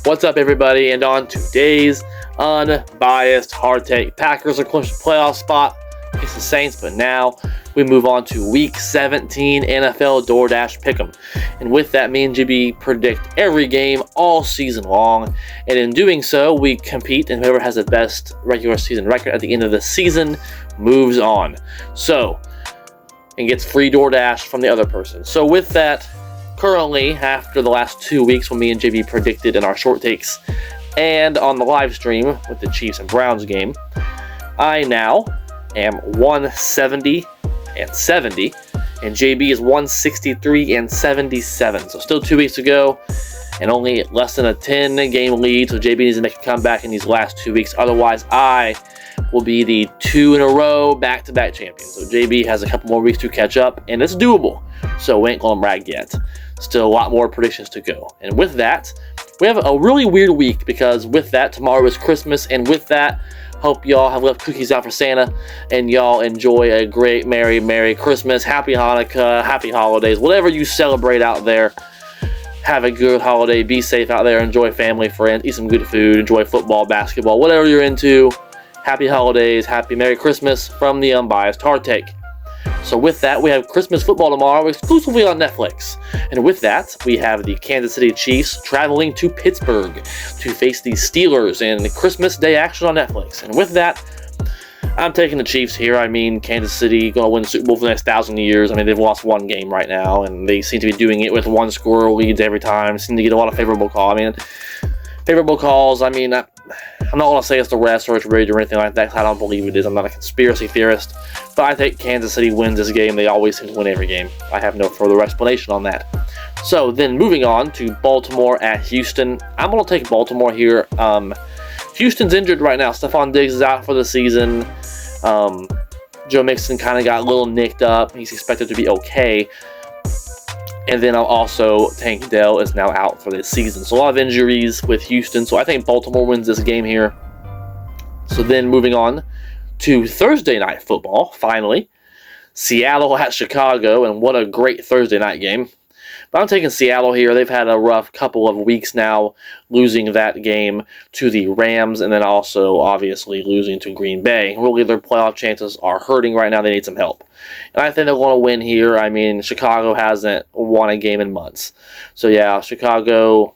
What's up, everybody? And on today's unbiased hard take, Packers are clinched a playoff spot against the Saints, but now we move on to Week 17 NFL Doordash Pick'em. And with that, me and GB predict every game all season long. And in doing so, we compete, and whoever has the best regular season record at the end of the season moves on. And gets free DoorDash from the other person. So with that, currently, after the last 2 weeks when me and JB predicted in our short takes and on the live stream with the Chiefs and Browns game, I now am 170 and 70, and JB is 163 and 77. So still 2 weeks to go, and only less than a 10-game lead. So JB needs to make a comeback in these last 2 weeks. Otherwise, I will be the 2-in-a-row back-to-back champion. So JB has a couple more weeks to catch up, and it's doable. So we ain't gonna brag yet. Still a lot more predictions to go. And with that, we have a really weird week because with that, tomorrow is Christmas, and with that, hope y'all have left cookies out for Santa, and y'all enjoy a great, Merry Christmas, Happy Hanukkah, Happy Holidays, whatever you celebrate out there. Have a good holiday, be safe out there, enjoy family, friends, eat some good food, enjoy football, basketball, whatever you're into. Happy holidays, happy Merry Christmas from the Unbiased Hard Take. So with that, we have Christmas football tomorrow exclusively on Netflix. And with that, we have the Kansas City Chiefs traveling to Pittsburgh to face the Steelers in Christmas Day action on Netflix. And with that, I'm taking the Chiefs here. I mean, Kansas City going to win the Super Bowl for the next 1,000 years. I mean, they've lost one game right now, and they seem to be doing it with one-score leads every time. Seem to get a lot of favorable calls. I'm not going to say it's the rest or it's rigged or anything like that. I don't believe it is. I'm not a conspiracy theorist. But I think Kansas City wins this game. They always seem to win every game. I have no further explanation on that. So then moving on to Baltimore at Houston. I'm going to take Baltimore here. Houston's injured right now. Stephon Diggs is out for the season. Joe Mixon kind of got a little nicked up. He's expected to be okay. And then also, Tank Dell is now out for this season. So a lot of injuries with Houston. So I think Baltimore wins this game here. So then moving on to Thursday night football, finally. Seattle at Chicago, and what a great Thursday night game. But I'm taking Seattle here. They've had a rough couple of weeks now, losing that game to the Rams, and then also, obviously, losing to Green Bay. Really, their playoff chances are hurting right now. They need some help. And I think they're going to win here. I mean, Chicago hasn't won a game in months. So, yeah, Chicago,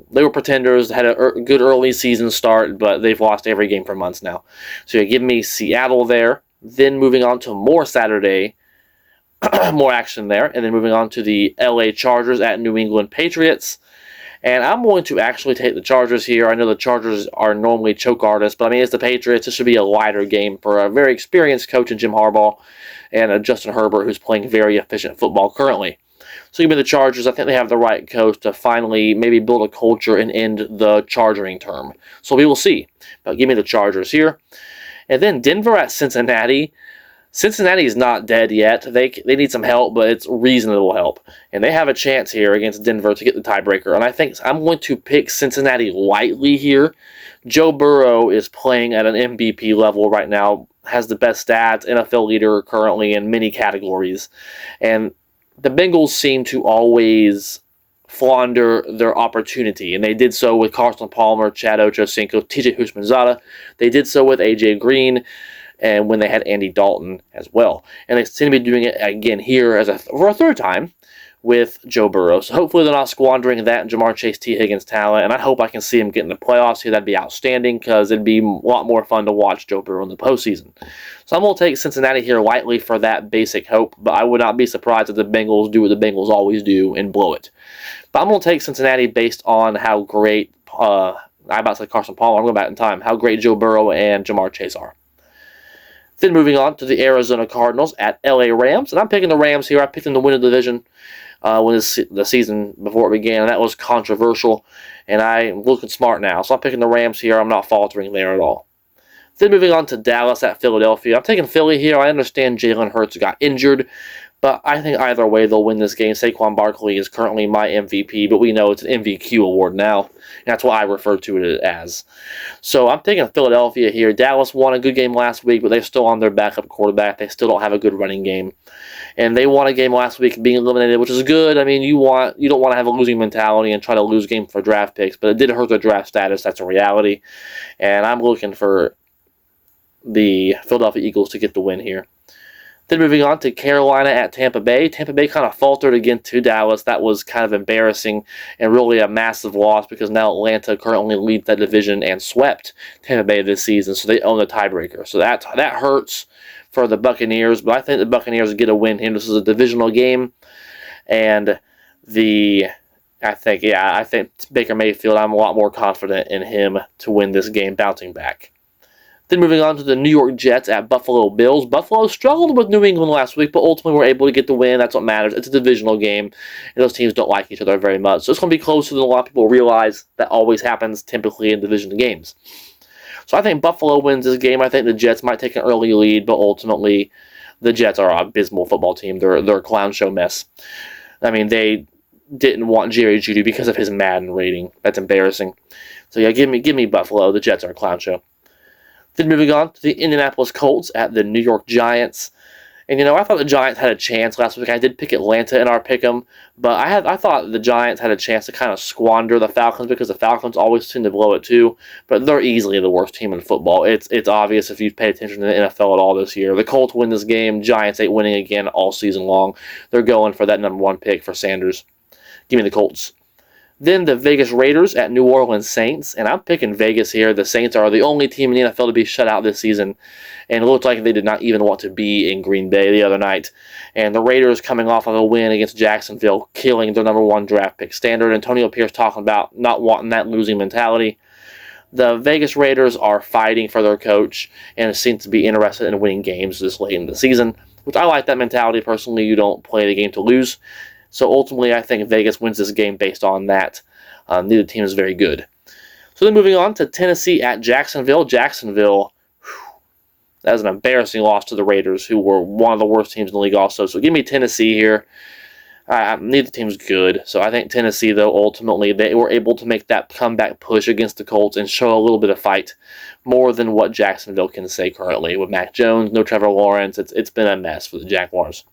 they were pretenders, had a good early season start, but they've lost every game for months now. So, yeah, give me Seattle there. Then moving on to more Saturday, more action there, and then moving on to the LA Chargers at New England Patriots. And I'm going to actually take the Chargers here. I know the Chargers are normally choke artists, but I mean, it's the Patriots. This should be a lighter game for a very experienced coach in Jim Harbaugh and Justin Herbert, who's playing very efficient football currently. So give me the Chargers. I think they have the right coach to finally maybe build a culture and end the chargering term. So we will see. But give me the Chargers here. And then Denver at Cincinnati. Cincinnati is not dead yet. They need some help, but it's reasonable help. And they have a chance here against Denver to get the tiebreaker. And I think I'm going to pick Cincinnati lightly here. Joe Burrow is playing at an MVP level right now, has the best stats, NFL leader currently in many categories. And the Bengals seem to always flounder their opportunity, and they did so with Carson Palmer, Chad Ochocinco, TJ Houshmandzadeh. They did so with A.J. Green, and when they had Andy Dalton as well. And they seem to be doing it again here for a third time with Joe Burrow. So hopefully they're not squandering that and Jamar Chase, T. Higgins talent, and I hope I can see him get in the playoffs here. That'd be outstanding because it'd be a lot more fun to watch Joe Burrow in the postseason. So I'm going to take Cincinnati here lightly for that basic hope, but I would not be surprised if the Bengals do what the Bengals always do and blow it. But I'm going to take Cincinnati based on how great, I'm about to say Carson Palmer, I'm going back in time, how great Joe Burrow and Jamar Chase are. Then moving on to the Arizona Cardinals at LA Rams. And I'm picking the Rams here. I picked them to win the division when the season before it began, and that was controversial. And I'm looking smart now. So I'm picking the Rams here. I'm not faltering there at all. Then moving on to Dallas at Philadelphia. I'm taking Philly here. I understand Jalen Hurts got injured, But I think either way they'll win this game. Saquon Barkley is currently my MVP, but we know it's an MVQ award now. And that's what I refer to it as. So I'm taking Philadelphia here. Dallas won a good game last week, but they're still on their backup quarterback. They still don't have a good running game. And they won a game last week being eliminated, which is good. I mean, you don't want to have a losing mentality and try to lose game for draft picks, but it did hurt their draft status. That's a reality. And I'm looking for the Philadelphia Eagles to get the win here. Then moving on to Carolina at Tampa Bay. Tampa Bay kind of faltered again to Dallas. That was kind of embarrassing and really a massive loss because now Atlanta currently leads that division and swept Tampa Bay this season, so they own the tiebreaker. So that hurts for the Buccaneers, but I think the Buccaneers get a win here. This is a divisional game, and I think Baker Mayfield, I'm a lot more confident in him to win this game bouncing back. Then moving on to the New York Jets at Buffalo Bills. Buffalo struggled with New England last week, but ultimately were able to get the win. That's what matters. It's a divisional game, and those teams don't like each other very much. So it's going to be closer than a lot of people realize. That always happens typically in division games. So I think Buffalo wins this game. I think the Jets might take an early lead, but ultimately the Jets are an abysmal football team. They're a clown show mess. I mean, they didn't want Jerry Jeudy because of his Madden rating. That's embarrassing. So yeah, give me Buffalo. The Jets are a clown show. Then moving on to the Indianapolis Colts at the New York Giants. And, I thought the Giants had a chance last week. I did pick Atlanta in our pick'em, but I thought the Giants had a chance to kind of squander the Falcons because the Falcons always tend to blow it too, but they're easily the worst team in football. It's obvious if you've paid attention to the NFL at all this year. The Colts win this game. Giants ain't winning again all season long. They're going for that number one pick for Sanders. Give me the Colts. Then the Vegas Raiders at New Orleans Saints, and I'm picking Vegas here. The Saints are the only team in the NFL to be shut out this season, and it looked like they did not even want to be in Green Bay the other night. And the Raiders coming off of a win against Jacksonville, killing their number one draft pick standard. Antonio Pierce talking about not wanting that losing mentality. The Vegas Raiders are fighting for their coach and seem to be interested in winning games this late in the season, which I like that mentality personally. You don't play the game to lose. So ultimately, I think Vegas wins this game based on that. Neither team is very good. So then moving on to Tennessee at Jacksonville. Jacksonville, that was an embarrassing loss to the Raiders, who were one of the worst teams in the league also. So give me Tennessee here. Neither team's good. So I think Tennessee, though, ultimately, they were able to make that comeback push against the Colts and show a little bit of fight, more than what Jacksonville can say currently. With Mac Jones, no Trevor Lawrence, it's been a mess for the Jaguars.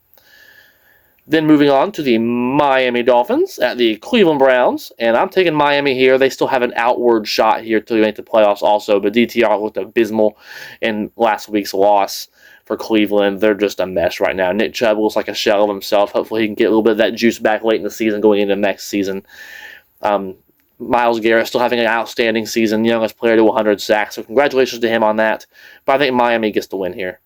Then moving on to the Miami Dolphins at the Cleveland Browns. And I'm taking Miami here. They still have an outward shot here to make the playoffs also. But DTR looked abysmal in last week's loss for Cleveland. They're just a mess right now. Nick Chubb looks like a shell of himself. Hopefully he can get a little bit of that juice back late in the season going into next season. Myles Garrett still having an outstanding season. Youngest player to 100 sacks. So congratulations to him on that. But I think Miami gets the win here.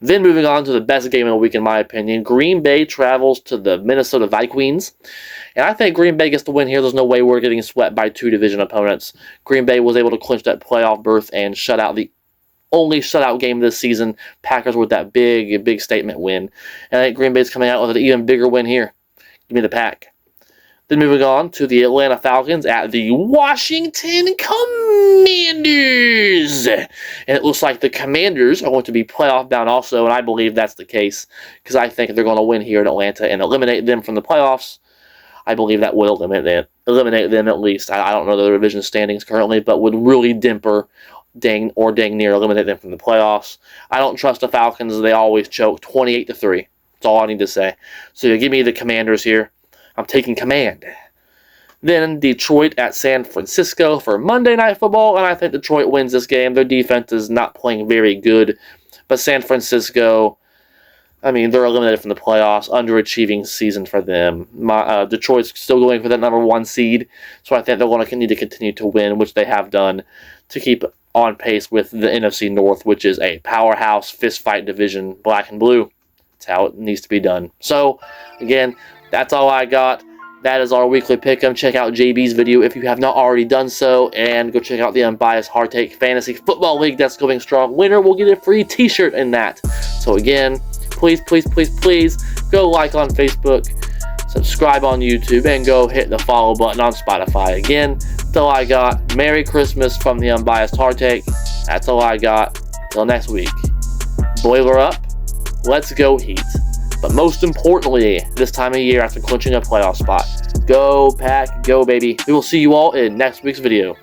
Then moving on to the best game of the week, in my opinion, Green Bay travels to the Minnesota Vikings. And I think Green Bay gets the win here. There's no way we're getting swept by two division opponents. Green Bay was able to clinch that playoff berth and shut out the only shutout game this season. Packers with that big statement win. And I think Green Bay's coming out with an even bigger win here. Give me the Pack. Then moving on to the Atlanta Falcons at the Washington Commanders. And it looks like the Commanders are going to be playoff bound also, and I believe that's the case because I think they're going to win here in Atlanta and eliminate them from the playoffs. I believe that will eliminate them at least. I don't know the division standings currently, but would really dang near eliminate them from the playoffs. I don't trust the Falcons. They always choke 28-3. That's all I need to say. So you give me the Commanders here. I'm taking command. Then Detroit at San Francisco for Monday Night Football, and I think Detroit wins this game. Their defense is not playing very good, but San Francisco, I mean, they're eliminated from the playoffs. Underachieving season for them. Detroit's still going for that number one seed, so I think they're going to need to continue to win, which they have done, to keep on pace with the NFC North, which is a powerhouse fistfight division, black and blue. That's how it needs to be done. So, again, that's all I got. That is our weekly pick'em. Check out JB's video if you have not already done so, and go check out the Unbiased Hard Take Fantasy Football League that's going strong. Winner will get a free t-shirt in that. So again, please go like on Facebook, subscribe on YouTube, and go hit the follow button on Spotify. Again, that's all I got. Merry Christmas from the Unbiased Hard Take. That's all I got. Till next week. Boiler up. Let's go Heat. But most importantly, this time of year after clinching a playoff spot, go Pack, go baby. We will see you all in next week's video.